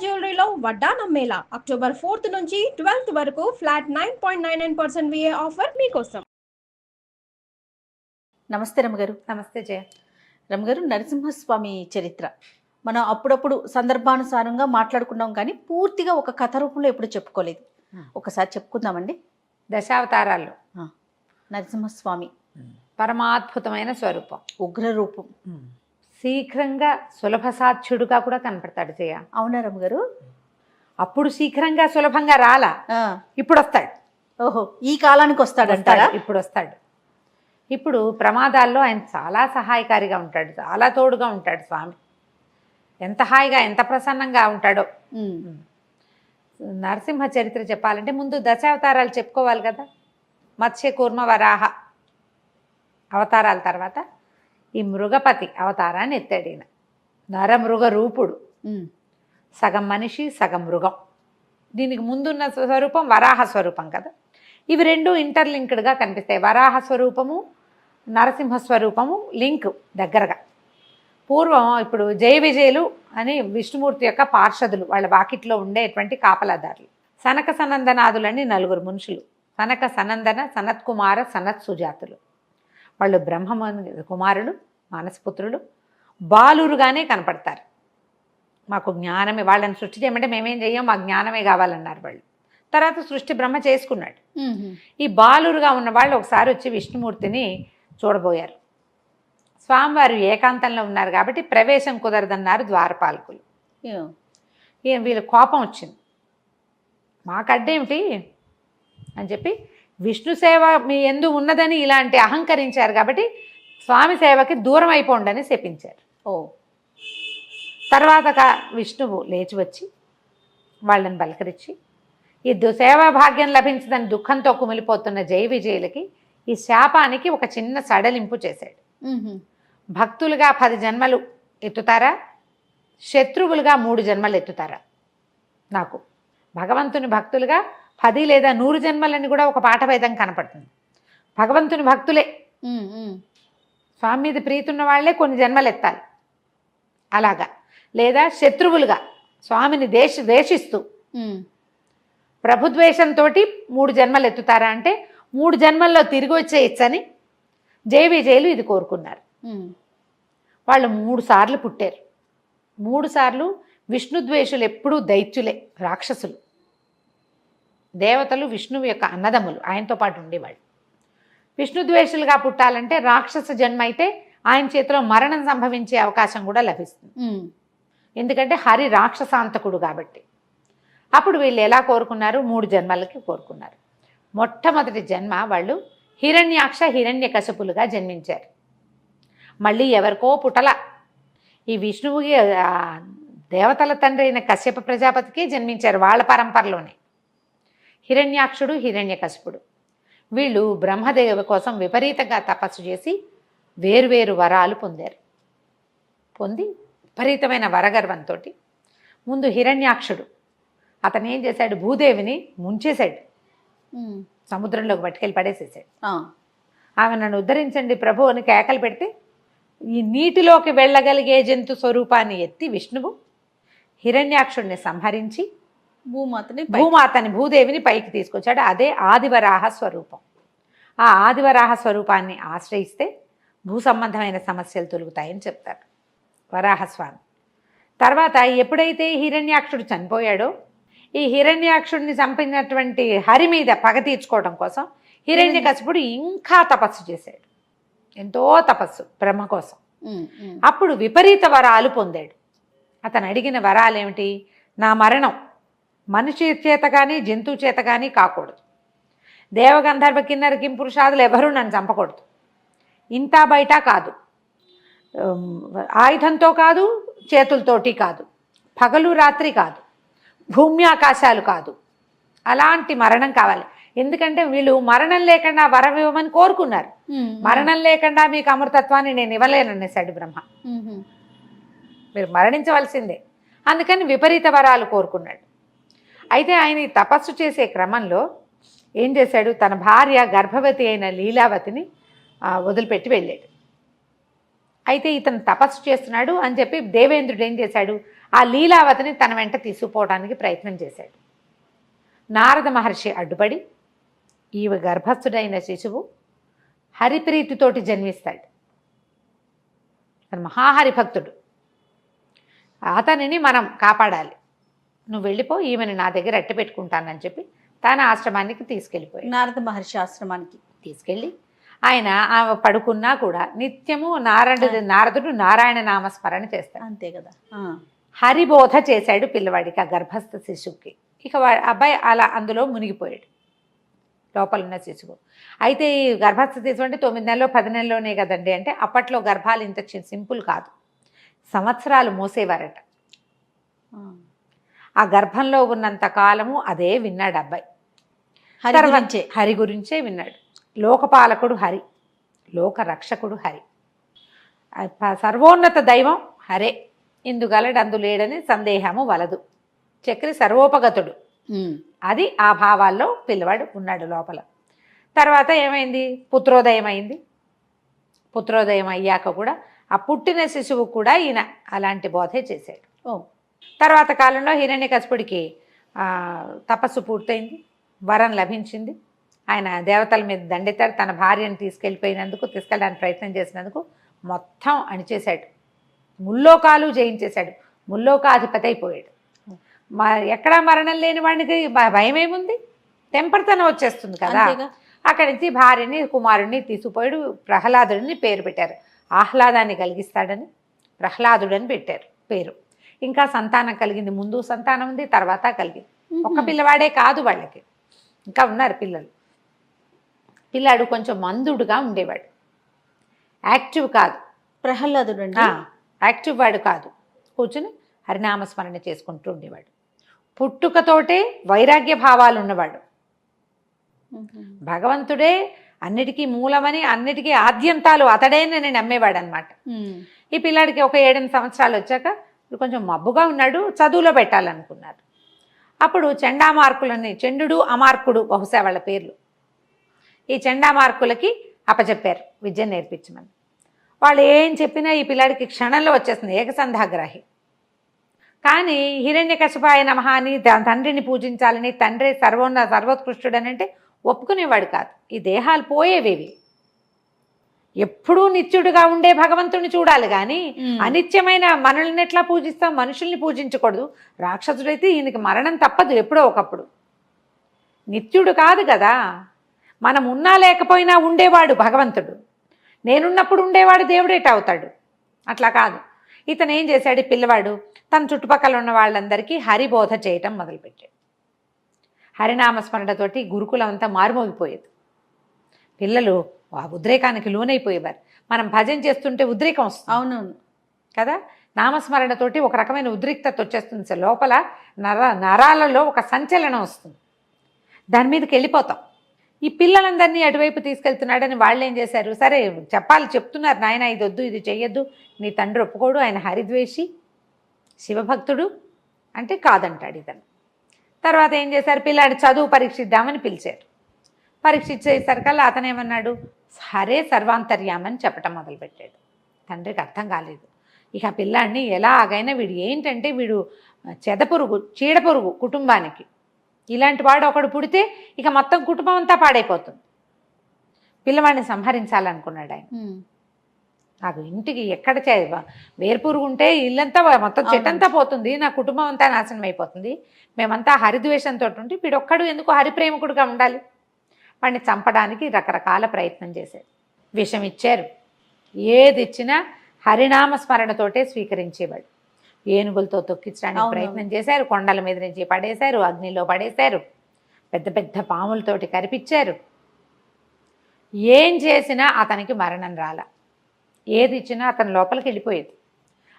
జ్యువెలరీలో వడ్డానం Mela October 4th నుంచి 12th వరకు ఫ్లాట్ 9.99% VA ఆఫర్ మీకోసం. నమస్తే రమగారు. నమస్తే జయ. రమగారు, నరసింహస్వామి చరిత్ర మనం అప్పుడప్పుడు సందర్భానుసారంగా మాట్లాడుకున్నాం, కానీ పూర్తిగా ఒక కథ రూపంలో ఎప్పుడు చెప్పుకోలేదు. ఒకసారి చెప్పుకుందామండి. దశావతారాల్లో నరసింహస్వామి పరమాద్భుతమైన స్వరూపం, ఉగ్ర రూపం, శీఘ్రంగా సులభ సాధ్యుడుగా కూడా కనపడతాడు జయ. అవునా రమగారు? అప్పుడు శీఘ్రంగా సులభంగా రాలా, ఇప్పుడు వస్తాడు. ఓహో, ఈ కాలానికి వస్తాడంటారా? ఇప్పుడు వస్తాడు. ఇప్పుడు ప్రమాదాల్లో ఆయన చాలా సహాయకారిగా ఉంటాడు, చాలా తోడుగా ఉంటాడు స్వామి. ఎంత హాయిగా ఎంత ప్రసన్నంగా ఉంటాడో. నరసింహ చరిత్ర చెప్పాలంటే ముందు దశావతారాలు చెప్పుకోవాలి కదా. మత్స్య కూర్మ వరాహ అవతారాల తర్వాత ఈ మృగపతి అవతారాన్ని ఎత్తాడు ఈయన. నరమృగ రూపుడు, సగం మనిషి సగం మృగం. దీనికి ముందున్న స్వరూపం వరాహ స్వరూపం కదా. ఇవి రెండు ఇంటర్లింక్డ్గా కనిపిస్తాయి. వరాహ స్వరూపము నరసింహ స్వరూపము లింక్ దగ్గరగా. పూర్వం ఇప్పుడు జయ విజయులు అని విష్ణుమూర్తి యొక్క పార్షదులు, వాళ్ళ వాకిట్లో ఉండేటువంటి కాపలాదారులు. సనక సనందనాదులని నలుగురు మనుషులు. సనక సనందన సనత్కుమార సనత్ సుజాతులు. వాళ్ళు బ్రహ్మ కుమారులు, మానసపుత్రులు. బాలురుగానే కనపడతారు. మాకు జ్ఞానమే, వాళ్ళని సృష్టి చేయమంటే మేమేం చెయ్యం, మాకు జ్ఞానమే కావాలన్నారు వాళ్ళు. తర్వాత సృష్టి బ్రహ్మ చేసుకున్నాడు. ఈ బాలురుగా ఉన్న వాళ్ళు ఒకసారి వచ్చి విష్ణుమూర్తిని చూడబోయారు. స్వామివారు ఏకాంతంలో ఉన్నారు కాబట్టి ప్రవేశం కుదరదన్నారు ద్వారపాలకులు. వీళ్ళ కోపం వచ్చింది, మాకడ్డేమిటి అని చెప్పి విష్ణు సేవ మీ ఎందు ఉన్నదని ఇలాంటి అహంకరించారు కాబట్టి స్వామి సేవకి దూరం అయిపోండి అని శపించారు. తర్వాత విష్ణువు లేచి వచ్చి వాళ్ళని బలకరించి ఈ సేవా భాగ్యం లభించదని దుఃఖంతో కుమిలిపోతున్న జయ విజయులకి ఈ శాపానికి ఒక చిన్న సడలింపు చేశాడు. భక్తులుగా 10 జన్మలు ఎత్తుతారా, శత్రువులుగా 3 జన్మలు ఎత్తుతారా? నాకు భగవంతుని భక్తులుగా 10 లేదా 100 జన్మలని కూడా ఒక పాఠభేదం కనపడుతుంది. భగవంతుని భక్తులే, స్వామి మీద ప్రీతున్న వాళ్ళే కొన్ని జన్మలు ఎత్తాలి అలాగా. లేదా శత్రువులుగా స్వామిని ద్వేషిస్తూ ప్రభుద్వేషంతో 3 జన్మలు ఎత్తుతారా అంటే 3 జన్మల్లో తిరిగి వచ్చేయచ్చని జయ విజయులు ఇది కోరుకున్నారు. వాళ్ళు 3 సార్లు పుట్టారు. 3 సార్లు విష్ణుద్వేషులు ఎప్పుడూ దైత్యులే, రాక్షసులు. దేవతలు విష్ణువు యొక్క అన్నదమ్ములు, ఆయనతో పాటు ఉండేవాళ్ళు. విష్ణుద్వేషులుగా పుట్టాలంటే రాక్షస జన్మ అయితే ఆయన చేతిలో మరణం సంభవించే అవకాశం కూడా లభిస్తుంది. ఎందుకంటే హరి రాక్షసాంతకుడు కాబట్టి. అప్పుడు వీళ్ళు ఎలా కోరుకున్నారు? 3 జన్మలకి కోరుకున్నారు. మొట్టమొదటి జన్మ వాళ్ళు హిరణ్యాక్ష హిరణ్యకశపులుగా జన్మించారు. మళ్ళీ ఎవరికో పుటల, ఈ విష్ణువుకి దేవతల తండ్రి అయిన కశ్యప ప్రజాపతికి జన్మించారు వాళ్ళ పరంపరలోనే. హిరణ్యాక్షుడు హిరణ్యకశపుడు వీళ్ళు బ్రహ్మదేవ కోసం విపరీతంగా తపస్సు చేసి వేరువేరు వరాలు పొందారు. పొంది విపరీతమైన వరగర్వంతో ముందు హిరణ్యాక్షుడు అతను ఏం చేశాడు? భూదేవిని ముంచేశాడు, సముద్రంలోకి పట్టుకెళ్ళి పడేసేసాడు. ఆమె నన్ను ఉద్ధరించండి ప్రభు అని కేకలు పెడితే ఈ నీటిలోకి వెళ్ళగలిగే జంతు స్వరూపాన్ని ఎత్తి విష్ణువు హిరణ్యాక్షుడిని సంహరించి భూమాతని భూదేవిని పైకి తీసుకొచ్చాడు. అదే ఆదివరాహ స్వరూపం. ఆ ఆదివరాహ స్వరూపాన్ని ఆశ్రయిస్తే భూ సంబంధమైన సమస్యలు తొలుగుతాయని చెప్తారు వరాహస్వామి. తర్వాత ఎప్పుడైతే హిరణ్యాక్షుడు చనిపోయాడో ఈ హిరణ్యాక్షుడిని చంపినటువంటి హరి మీద పగ తీర్చుకోవడం కోసం హిరణ్యకశిపుడు ఇంకా తపస్సు చేశాడు, ఎంతో తపస్సు బ్రహ్మ కోసం. అప్పుడు విపరీత వరాలు పొందాడు. అతను అడిగిన వరాలు ఏమిటి? నా మరణం మనిషి చేత కానీ జంతువు చేత కానీ కాకూడదు. దేవగంధర్వ కిన్నర కింపురుషాదులు ఎవరూ నన్ను చంపకూడదు. ఇంత బయట కాదు, ఆయుధంతో కాదు, చేతులతోటి కాదు, పగలు రాత్రి కాదు, భూమి ఆకాశాలు కాదు, అలాంటి మరణం కావాలి. ఎందుకంటే వీళ్ళు మరణం లేకుండా వరం ఇవ్వమని కోరుకున్నారు. మరణం లేకుండా మీకు అమృతత్వాన్ని నేను ఇవ్వలేననేసాడు బ్రహ్మ. మీరు మరణించవలసిందే. అందుకని విపరీత వరాలు కోరుకున్నాడు. అయితే ఆయన తపస్సు చేసే క్రమంలో ఏం చేశాడు? తన భార్య గర్భవతి అయిన లీలావతిని వదిలిపెట్టి వెళ్ళాడు. అయితే ఇతను తపస్సు చేస్తున్నాడు అని చెప్పి దేవేంద్రుడు ఏం చేశాడు? ఆ లీలావతిని తన వెంట తీసుకుపోవడానికి ప్రయత్నం చేశాడు. నారద మహర్షి అడ్డుపడి ఈ గర్భస్థుడైన శిశువు హరిప్రీతితోటి జన్మిస్తాడు. అతను మహాహరిభక్తుడు, అతనిని మనం కాపాడాలి, నువ్వు వెళ్ళిపో, ఈమెను నా దగ్గర అట్టి పెట్టుకుంటానని చెప్పి తన ఆశ్రమానికి తీసుకెళ్ళిపోయాడు. నారద మహర్షి ఆశ్రమానికి తీసుకెళ్ళి ఆయన ఆమె పడుకున్నా కూడా నిత్యము నారదుడు నారాయణ నామస్మరణ చేస్తాడు. అంతే కదా. హరిబోధ చేశాడు పిల్లవాడికి, ఆ గర్భస్థ శిశువుకి. ఇక అబ్బాయి అలా అందులో మునిగిపోయాడు, లోపల ఉన్న శిశువు. అయితే ఈ గర్భస్థ శిశువు అంటే 9 నెలలో 10 నెలలోనే కదండి అంటే, అప్పట్లో గర్భాలు ఇంత సింపుల్ కాదు, సంవత్సరాలు మోసేవారట. ఆ గర్భంలో ఉన్నంత కాలము అదే విన్నాడు అబ్బాయి. హరి గురించే విన్నాడు. లోకపాలకుడు హరి, లోక రక్షకుడు హరి, సర్వోన్నత దైవం హరే, ఇందుగలడు అందులేడని సందేహము వలదు, చక్రి సర్వోపగతుడు. అది ఆ భావాల్లో పిల్లవాడు ఉన్నాడు లోపల. తర్వాత ఏమైంది, పుత్రోదయం అయింది. పుత్రోదయం అయ్యాక కూడా ఆ పుట్టిన శిశువు కూడా ఈయన అలాంటి బోధే చేశాడు. తర్వాత కాలంలో హిరణ్యకశిపుడికి తపస్సు పూర్తయింది, వరం లభించింది. ఆయన దేవతల మీద దండెత్తాడు. తన భార్యను తీసుకెళ్ళడానికి ప్రయత్నం చేసినందుకు మొత్తం అణిచేశాడు, ముల్లోకాలు జయించేశాడు, ముల్లోకాధిపతి అయిపోయాడు. ఎక్కడా మరణం లేని వాడికి భయం ఏముంది, తెంపర్తనం వచ్చేస్తుంది కదా. అక్కడి నుంచి భార్యని కుమారుడిని తీసుకుపోయాడు. ప్రహ్లాదుడిని పేరు పెట్టారు, ఆహ్లాదాన్ని కలిగిస్తాడని ప్రహ్లాదుడని పెట్టారు పేరు. ఇంకా సంతానం కలిగింది, ముందు సంతానం ఉంది, తర్వాత కలిగింది. ఒక్క పిల్లవాడే కాదు, వాళ్ళకి ఇంకా ఉన్నారు పిల్లలు. పిల్లాడు కొంచెం మందుడుగా ఉండేవాడు, యాక్టివ్ కాదు. ప్రహ్లాదుడు యాక్టివ్ వాడు కాదు, కూర్చుని హరినామస్మరణ చేసుకుంటూ ఉండేవాడు. పుట్టుకతోటే వైరాగ్య భావాలు ఉన్నవాడు, భగవంతుడే అన్నిటికీ మూలమని, అన్నిటికీ ఆద్యంతాలు అతడేనని నమ్మేవాడు అనమాట. ఈ పిల్లాడికి ఒక 7-8 సంవత్సరాలు వచ్చాక కొంచెం మబ్బుగా ఉన్నాడు, చదువులో పెట్టాలనుకున్నారు. అప్పుడు చండు అమార్కుడు బహుశా వాళ్ళ పేర్లు. ఈ చండామార్కులకి అప్పచెప్పారు విద్య నేర్పించమని. వాళ్ళు ఏం చెప్పినా ఈ పిల్లాడికి క్షణంలో వచ్చేస్తుంది, ఏకసంధాగ్రాహి. కానీ హిరణ్యకశిపాయ నమః అని తండ్రిని పూజించాలని, తండ్రి సర్వోత్కృష్టుడని అంటే ఒప్పుకునేవాడు కాదు. ఈ దేహాలు పోయేవేవి, ఎప్పుడూ నిత్యుడుగా ఉండే భగవంతుని చూడాలి కానీ అనిత్యమైన మనల్ని ఎట్లా పూజిస్తాం, మనుషుల్ని పూజించకూడదు. రాక్షసుడైతే ఈయనకి మరణం తప్పదు ఎప్పుడో ఒకప్పుడు, నిత్యుడు కాదు కదా. మనం ఉన్నా లేకపోయినా ఉండేవాడు భగవంతుడు, నేనున్నప్పుడు ఉండేవాడు దేవుడేట అవుతాడు. అట్లా కాదు. ఇతను ఏం చేశాడు, పిల్లవాడు తన చుట్టుపక్కల ఉన్న వాళ్ళందరికీ హరిబోధ చేయటం మొదలుపెట్టాడు. హరినామస్మరణతోటి గురుకులం అంతా మారుమోగిపోయేది. పిల్లలు ఆ ఉద్రేకానికి లోనైపోయేవారు. మనం భజన చేస్తుంటే ఉద్రేకం వస్తుంది, అవునవును కదా. నామస్మరణతోటి ఒక రకమైన ఉద్రిక్తత వచ్చేస్తుంది, లోపల నరాలలో ఒక సంచలనం వస్తుంది, దాని మీదకి వెళ్ళిపోతాం. ఈ పిల్లలందరినీ అటువైపు తీసుకెళ్తున్నాడని వాళ్ళు ఏం చేశారు, సరే చెప్తున్నారు, నాయన ఇది వద్దు, ఇది చెయ్యొద్దు, నీ తండ్రి ఒప్పుకోడు, ఆయన హరిద్వేషి శివభక్తుడు అంటే కాదంటాడు ఇతను. తర్వాత ఏం చేశారు, పిల్లాడి చదువు పరీక్షిద్దామని పిలిచారు. పరీక్షించేసరికల్లా అతను ఏమన్నాడు, హరే సర్వాంతర్యామని చెప్పటం మొదలుపెట్టాడు. తండ్రికి అర్థం కాలేదు. ఇక పిల్లాడిని ఎలాగైనా, వీడు ఏంటంటే వీడు చెదపురుగు, చీడపురుగు కుటుంబానికి, ఇలాంటి వాడు ఒకడు పుడితే ఇక మొత్తం కుటుంబం అంతా పాడైపోతుంది. పిల్లవాడిని సంహరించాలనుకున్నాడు ఆయన. నాకు ఇంటికి ఎక్కడ వేర్పురుగు ఉంటే ఇల్లంతా మొత్తం చెట్టంతా పోతుంది, నా కుటుంబం అంతా నాశనం అయిపోతుంది, మేమంతా హరిద్వేషంతో ఉంటే వీడొక్కడు ఎందుకు హరిప్రేమికుడుగా ఉండాలి. వాడిని చంపడానికి రకరకాల ప్రయత్నం చేశారు, విషం ఇచ్చారు, ఏది ఇచ్చినా హరినామస్మరణతోటే స్వీకరించేవాడు. ఏనుగులతో తొక్కించడానికి ప్రయత్నం చేశారు, కొండల మీద నుంచి పడేశారు, అగ్నిలో పడేశారు, పెద్ద పెద్ద పాములతోటి కరిపించారు. ఏం చేసినా అతనికి మరణం రాల, ఏది ఇచ్చినా అతని లోపలికి వెళ్ళిపోయేది.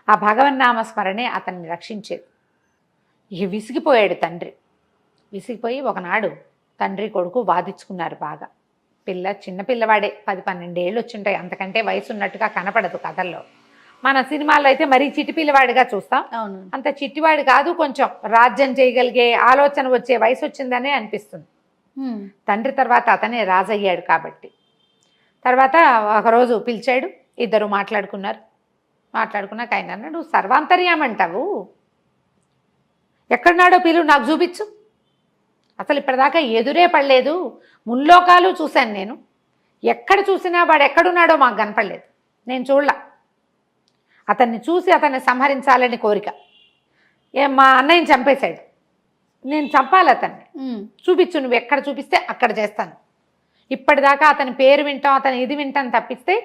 ఆ భగవన్నామస్మరణే అతన్ని రక్షించేది. ఇక విసిగిపోయాడు తండ్రి. విసిగిపోయి ఒకనాడు తండ్రి కొడుకు వాదించుకున్నారు బాగా. చిన్న పిల్లవాడే, 10-12 ఏళ్ళు వచ్చుంటాయి, అంతకంటే వయసు ఉన్నట్టుగా కనపడదు కథల్లో. మన సినిమాల్లో అయితే మరీ చిట్టి పిల్లవాడిగా చూస్తాం, అంత చిట్టివాడు కాదు, కొంచెం రాజ్యం చేయగలిగే ఆలోచన వచ్చే వయసు వచ్చిందనే అనిపిస్తుంది. తండ్రి తర్వాత అతనే రాజయ్యాడు కాబట్టి. తర్వాత ఒకరోజు పిలిచాడు, ఇద్దరు మాట్లాడుకున్నారు. మాట్లాడుకున్నాక ఆయన అన్నాడు, సర్వాంతర్యామంటావు, ఎక్కడున్నాడో పిలువు, నాకు చూపించు. అసలు ఇప్పటిదాకా ఎదురే పడలేదు, ముల్లోకాలు చూశాను నేను, ఎక్కడ చూసినా వాడు ఎక్కడున్నాడో మాకు కనపడలేదు, నేను చూడలా. అతన్ని చూసి అతన్ని సంహరించాలని కోరిక. మా అన్నయ్యని చంపేశాడు, నేను చంపాలి అతన్ని, చూపించు, నువ్వు ఎక్కడ చూపిస్తే అక్కడ చేస్తాను. ఇప్పటిదాకా అతని పేరు వింటాం, అతని ఇది వింటాను తప్పిస్తే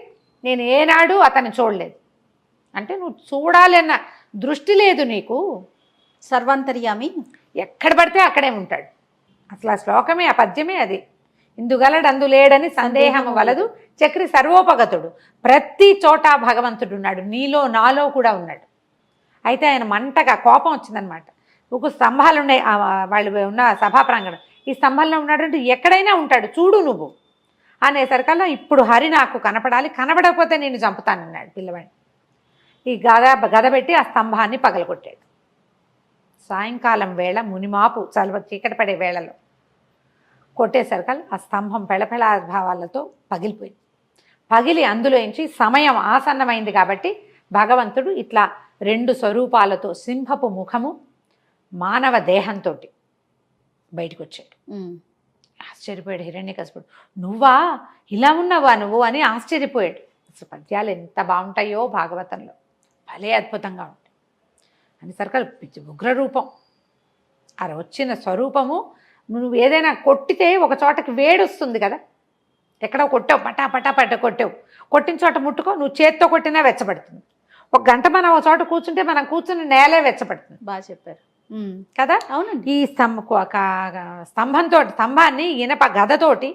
నేను ఏనాడు అతన్ని చూడలేదు. అంటే నువ్వు చూడాలన్న దృష్టి లేదు నీకు. సర్వాంతర్యామి, ఎక్కడ పడితే అక్కడే ఉంటాడు. అసలు ఆ శ్లోకమే, ఆ పద్యమే అది. ఇందుగలడు అందులేడని సందేహము వలదు, చక్రి సర్వోపగతుడు. ప్రతి చోట భగవంతుడు ఉన్నాడు, నీలో నాలో కూడా ఉన్నాడు. అయితే ఆయన మంటగా కోపం వచ్చిందనమాట. ఒక స్తంభాలు ఉన్నాయి, వాళ్ళు ఉన్న సభా ప్రాంగణం, ఈ స్తంభంలో ఉన్నాడంటే ఎక్కడైనా ఉంటాడు, చూడు నువ్వు అనేసరికల్లా ఇప్పుడు హరి నాకు కనపడాలి, కనపడకపోతే నేను చంపుతానన్నాడు పిల్లవాడిని. ఈ గద పెట్టి ఆ స్తంభాన్ని పగలగొట్టాడు. సాయంకాలం వేళ మునిమాపు చలవ చీకటి పడే వేళలో కొట్టేసరికల్ ఆ స్తంభం పెళపెళాభావాలతో పగిలిపోయింది. పగిలి అందులోంచి సమయం ఆసన్నమైంది కాబట్టి భగవంతుడు ఇట్లా 2 స్వరూపాలతో, సింహపు ముఖము, మానవ దేహంతో బయటకు వచ్చాడు. ఆశ్చర్యపోయాడు హిరణ్యకశిపుడు. నువ్వా, ఇలా ఉన్నావా నువ్వు అని ఆశ్చర్యపోయాడు. అసలు పద్యాలు ఎంత బాగుంటాయో భాగవతంలో, భలే అద్భుతంగా ఉంటాయి అని సరికల్ ఉగ్రరూపం. అలా వచ్చిన స్వరూపము, నువ్వు ఏదైనా కొట్టితే ఒక చోటకి వేడి వస్తుంది కదా, ఎక్కడో కొట్టావు, పటా పటా పట్ట కొట్టావు, కొట్టిన చోట ముట్టుకో, నువ్వు చేత్తో కొట్టినా వెచ్చబడుతుంది. ఒక గంట మనం ఒక చోట కూర్చుంటే మనం కూర్చుని నేలే వెచ్చబడుతుంది. బాగా చెప్పారు కదా. అవునండి. ఈ స్తంభాన్ని ఇనప గదతోటి,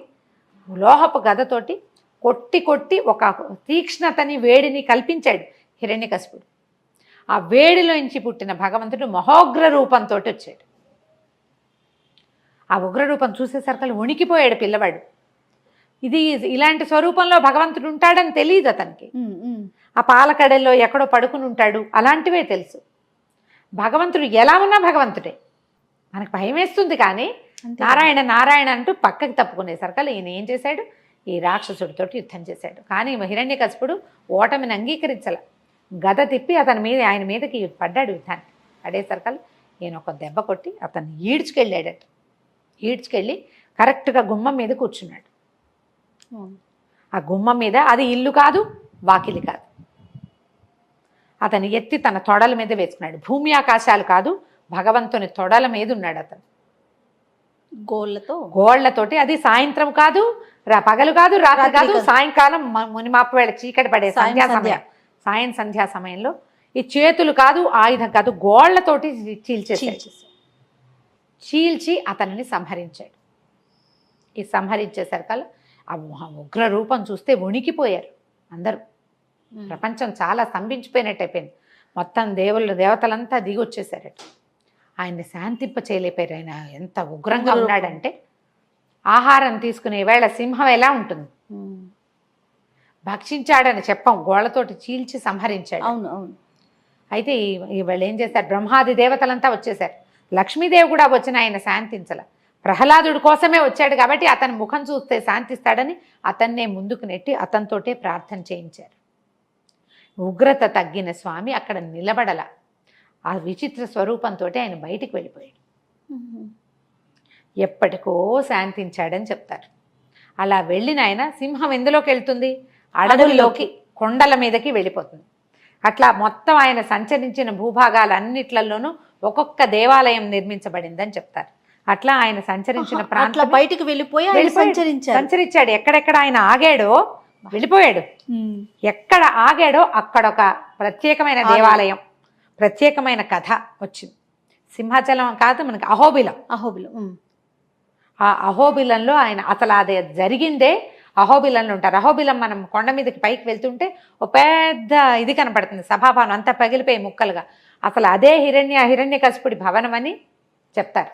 లోహపు గదతోటి కొట్టి కొట్టి ఒక తీక్ష్ణతని, వేడిని కల్పించాడు హిరణ్యకశిపుడు. ఆ వేడిలోంచి పుట్టిన భగవంతుడు మహోగ్ర రూపంతో వచ్చాడు. ఆ ఉగ్రరూపం చూసేసరికి వణికిపోయాడు పిల్లవాడు. ఇది ఇలాంటి స్వరూపంలో భగవంతుడు ఉంటాడని తెలియదు అతనికి. ఆ పాలకడల్లో ఎక్కడో పడుకుని ఉంటాడు, అలాంటివే తెలుసు. భగవంతుడు ఎలా ఉన్నా భగవంతుడే. మనకు భయం వేస్తుంది కానీ నారాయణ నారాయణ అంటూ పక్కకి తప్పుకునేసరికి ఈయన ఏం చేశాడు, ఈ రాక్షసుడితో యుద్ధం చేశాడు. కానీ హిరణ్యకశిపుడు ఓటమిని అంగీకరించాల. గద తిప్పి ఆయన మీదకి పడ్డాడు యుద్ధాన్ని. పడేసరికల్ ఈయన ఒక దెబ్బ కొట్టి అతన్ని ఈడ్చుకెళ్ళాడట. ఈడ్చుకెళ్ళి కరెక్ట్గా గుమ్మం మీద కూర్చున్నాడు. ఆ గుమ్మం మీద, అది ఇల్లు కాదు, వాకిలి కాదు, అతను ఎత్తి తన తొడల మీద వేసుకున్నాడు. భూమి ఆకాశాలు కాదు, భగవంతుని తొడల మీద ఉన్నాడు అతను, గోళ్లతోటి. అది సాయంత్రం కాదు, పగలు కాదు, రాత్రి కాదు, సాయంకాలం మునిమాపు వేళ చీకటి పడే సంధ్యా సమయంలో ఈ చేతులు కాదు, ఆయుధం కాదు, గోళ్లతోటి చీల్చి అతనిని సంహరించాడు. ఈ సంహరించేసరికల్లా ఆ ఉగ్ర రూపం చూస్తే వణికిపోయారు అందరూ. ప్రపంచం చాలా స్తంభించిపోయినట్టు అయిపోయింది. మొత్తం దేవతలంతా దిగి వచ్చేసారట. ఆయన్ని శాంతింప చేయలేపారు. ఆయన ఎంత ఉగ్రంగా ఉన్నాడంటే, ఆహారం తీసుకునే వేళ సింహం ఎలా ఉంటుంది, భక్షించాడని చెప్పం, గోళ్లతోటి చీల్చి సంహరించాడు. అవును అవును. అయితే వాళ్ళు ఏం చేశారు, బ్రహ్మాది దేవతలంతా వచ్చేసారు. లక్ష్మీదేవి కూడా వచ్చిన ఆయన శాంతించల. ప్రహ్లాదుడి కోసమే వచ్చాడు కాబట్టి అతని ముఖం చూస్తే శాంతిస్తాడని అతన్నే ముందుకు నెట్టి అతనితోటే ప్రార్థన చేయించారు. ఉగ్రత తగ్గిన స్వామి అక్కడ నిలబడల. ఆ విచిత్ర స్వరూపంతో ఆయన బయటికి వెళ్ళిపోయాడు. ఎప్పటికో శాంతించాడని చెప్తారు. అలా వెళ్ళిన ఆయన సింహం ఎందులోకి వెళ్తుంది, అడవుల్లోకి, కొండల మీదకి వెళ్ళిపోతుంది. అట్లా మొత్తం ఆయన సంచరించిన భూభాగాలన్నిట్లలోనూ ఒక్కొక్క దేవాలయం నిర్మించబడిందని చెప్తారు. అట్లా ఆయన సంచరించిన ప్రాంతం బయటికి వెళ్ళిపోయి సంచరించాడు. ఎక్కడెక్కడ ఆయన ఆగాడో వెళ్ళిపోయాడు. ఎక్కడ ఆగాడో అక్కడ ఒక ప్రత్యేకమైన దేవాలయం, ప్రత్యేకమైన కథ వచ్చింది. సింహాచలం కాదు, మనకి అహోబిలం. ఆ అహోబిలంలో ఆయన అసలు అది జరిగిందే అహోబిలంలో ఉంటారు. అహోబిలం మనం కొండ మీదకి పైకి వెళ్తుంటే ఒక పెద్ద ఇది కనపడుతుంది, సభాభవనం అంతా పగిలిపోయి ముక్కలుగా. అసలు అదే హిరణ్యకశిపుడి భవనం అని చెప్తారు.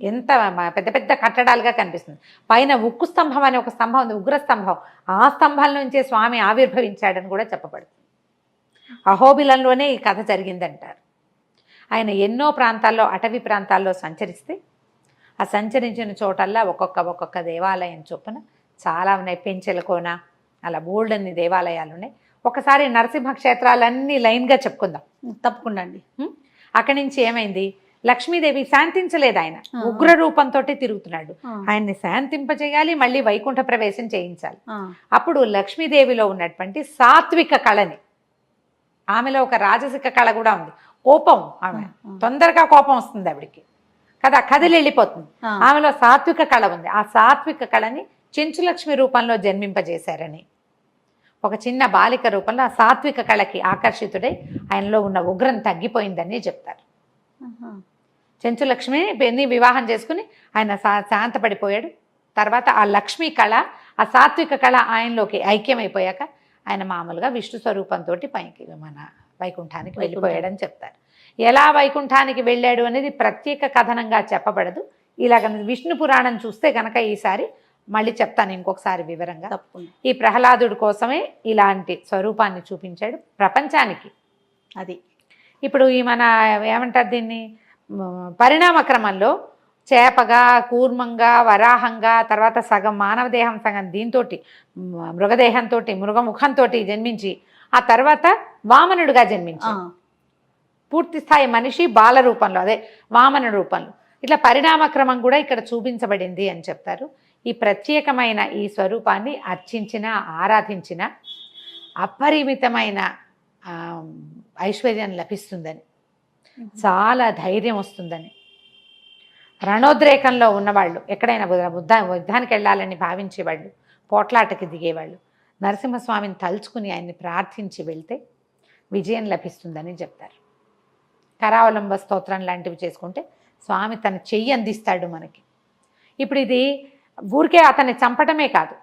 ఎంత పెద్ద పెద్ద కట్టడాలుగా కనిపిస్తుంది. పైన ఉక్కు స్తంభం అనే ఒక స్తంభం ఉంది, ఉగ్రస్తంభం. ఆ స్తంభం నుంచే స్వామి ఆవిర్భవించాడని కూడా చెప్పబడుతుంది. అహోబిలంలోనే ఈ కథ జరిగిందంటారు. ఆయన ఎన్నో ప్రాంతాల్లో, అటవీ ప్రాంతాల్లో సంచరిస్తే ఆ సంచరించిన చోటల్లా ఒక్కొక్క దేవాలయం చొప్పున చాలా ఉన్నాయి. పెంచెలకోన అలా బోల్డన్ని దేవాలయాలు ఉన్నాయి. ఒకసారి నరసింహ క్షేత్రాలన్నీ లైన్గా చెప్పుకుందాం. తప్పకుండా అండి. అక్కడి నుంచి ఏమైంది, లక్ష్మీదేవి శాంతించలేదు, ఆయన ఉగ్ర రూపంతో తిరుగుతున్నాడు. ఆయన్ని శాంతింపజేయాలి, మళ్ళీ వైకుంఠ ప్రవేశం చేయించాలి. అప్పుడు లక్ష్మీదేవిలో ఉన్నటువంటి సాత్విక కళని, ఆమెలో ఒక రాజసిక కళ కూడా ఉంది, కోపం, ఆమె తొందరగా కోపం వస్తుంది ఆవిడికి కదా, కదిలి వెళ్ళిపోతుంది. ఆమెలో సాత్విక కళ ఉంది. ఆ సాత్విక కళని చెంచులక్ష్మి రూపంలో జన్మింపజేశారని, ఒక చిన్న బాలిక రూపంలో ఆ సాత్విక కళకి ఆకర్షితుడై ఆయనలో ఉన్న ఉగ్రం తగ్గిపోయిందని చెప్తారు. చెంచులక్ష్మిని వివాహం చేసుకుని ఆయన శాంతపడిపోయాడు. తర్వాత ఆ లక్ష్మీ కళ, ఆ సాత్విక కళ ఆయనలోకి ఐక్యమైపోయాక ఆయన మామూలుగా విష్ణు స్వరూపంతో పైకి మన వైకుంఠానికి వెళ్ళిపోయాడని చెప్తారు. ఎలా వైకుంఠానికి వెళ్ళాడు అనేది ప్రత్యేక కథనంగా చెప్పబడదు. ఇలాగ విష్ణు పురాణం చూస్తే కనుక ఈసారి మళ్ళీ చెప్తాను ఇంకొకసారి వివరంగా. ఈ ప్రహ్లాదుడి కోసమే ఇలాంటి స్వరూపాన్ని చూపించాడు ప్రపంచానికి. అది ఇప్పుడు ఈ మన ఏమంటారు దీన్ని, పరిణామ క్రమంలో చేపగా, కూర్మంగా, వరాహంగా, తర్వాత సగం మానవ దేహం, సగం దీంతో మృగదేహంతో, మృగముఖంతో జన్మించి ఆ తర్వాత వామనుడుగా జన్మించి పూర్తి స్థాయి మనిషి బాల రూపంలో, అదే వామన రూపంలో, ఇట్లా పరిణామ క్రమం కూడా ఇక్కడ చూపించబడింది అని చెప్తారు. ఈ ప్రత్యేకమైన ఈ స్వరూపాన్ని అర్చించిన, ఆరాధించిన అపరిమితమైన ఐశ్వర్యం లభిస్తుందని, చాలా ధైర్యం వస్తుందని, రణోద్రేకంలో ఉన్నవాళ్ళు, ఎక్కడైనా యుద్ధానికి వెళ్ళాలని భావించేవాళ్ళు, పోట్లాటకి దిగేవాళ్ళు నరసింహస్వామిని తలుచుకుని ఆయన్ని ప్రార్థించి వెళ్తే విజయం లభిస్తుందని చెప్తారు. కరావలంబ స్తోత్రం లాంటివి చేసుకుంటే స్వామి తన చెయ్యి అందిస్తాడు మనకి. ఇప్పుడు ఇది ఊరికే అతన్ని చంపటమే కాదు,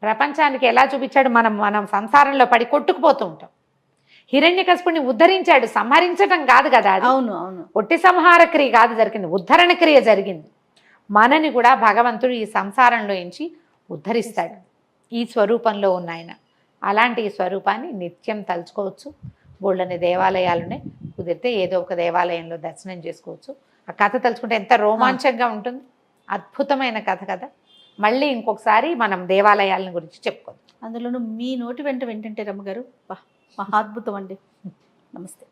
ప్రపంచానికి ఎలా చూపించాడు, మనం సంసారంలో పడి కొట్టుకుపోతూ ఉంటాం. హిరణ్యకశిపుడిని ఉద్ధరించాడు, సంహరించటం కాదు కదా అది. అవును అవును, ఒట్టి సంహార క్రియ కాదు జరిగింది, ఉద్ధరణ క్రియ జరిగింది. మనని కూడా భగవంతుడు ఈ సంసారంలో నుంచి ఉద్ధరిస్తాడు ఈ స్వరూపంలో ఉన్న ఆయన. అలాంటి ఈ స్వరూపాన్ని నిత్యం తలుచుకోవచ్చు. బోళ్ళని దేవాలయాలునే, కుదిరితే ఏదో ఒక దేవాలయంలో దర్శనం చేసుకోవచ్చు. ఆ కథ తలుచుకుంటే ఎంత రోమాంచంగా ఉంటుంది, అద్భుతమైన కథ కదా. మళ్ళీ ఇంకొకసారి మనం దేవాలయాలను గురించి చెప్పుకోవచ్చు. అందులోనూ మీ నోటి వెంట వింటుంటే రమ్మగారు మహాద్భుతం అండి. నమస్తే.